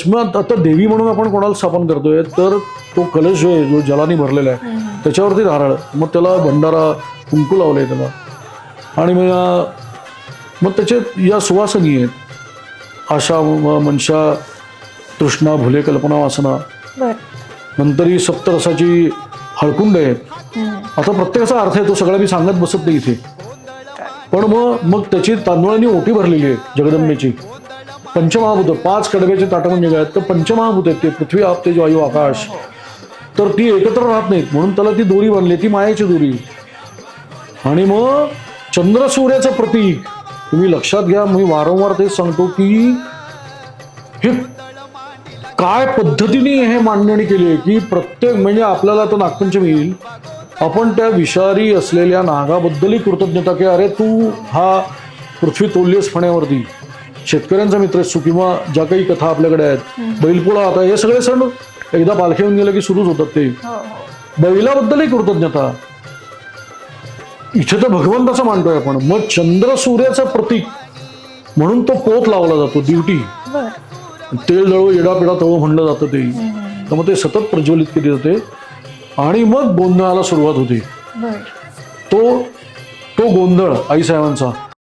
मग आता देवी म्हणून आपण कोणाला स्थापन करतोय तर तो कलश जो आहे जो जलाने भरलेला आहे त्याच्यावरती नारळ, मग त्याला भंडारा कुंकू लावलंय त्याला, आणि मग त्याचे या सुवासनी आहेत आशा मनशा तृष्णा भुले कल्पना वासना, नंतर ही सप्तरसाची हळकुंड आहेत. आता प्रत्येकाचा अर्थ आहे तो सगळा मी सांगत बसत नाही इथे, पण मग त्याची तांदूळांनी ओटी भरलेली आहे जगदंबेची. पंचमहाभूत 5 कडब्याचे ताटं म्हणजे काय तर पंचमहाभूत आहेत ते, पृथ्वी आप तेज वायू आकाश. तर ती एकत्र राहत नाहीत म्हणून त्याला ती दोरी बनली, ती मायेची दोरी. आणि मग चंद्र सूर्याचं प्रतीक तुम्ही लक्षात घ्या, मी वारंवार तेच सांगतो की हे काय पद्धतीने हे मांडणी केली आहे की प्रत्येक म्हणजे आपल्याला तर नागपंचमी येईल, आपण त्या विषारी असलेल्या नागाबद्दलही कृतज्ञता की अरे तू हा पृथ्वी तोललीस फण्यावरती, शेतकऱ्यांचा मित्र असतो, किंवा ज्या काही कथा आपल्याकडे आहेत, बैलपोळा, आता हे सगळे सण एकदा पालखी येऊन गेलं की सुरूच होतात ते. बैलाबद्दलही कृतज्ञता. इथे तर भगवंताचं मानतोय आपण. मग चंद्र सूर्याचं प्रतीक म्हणून तो पोत लावला जातो, दिवटी, तेल जळू येडा पिडा तळू म्हणलं जातं ते. तर मग ते सतत प्रज्वलित केली जाते आणि मग गोंधळाला सुरुवात होते. तो गोंधळ आईसाहेबांचा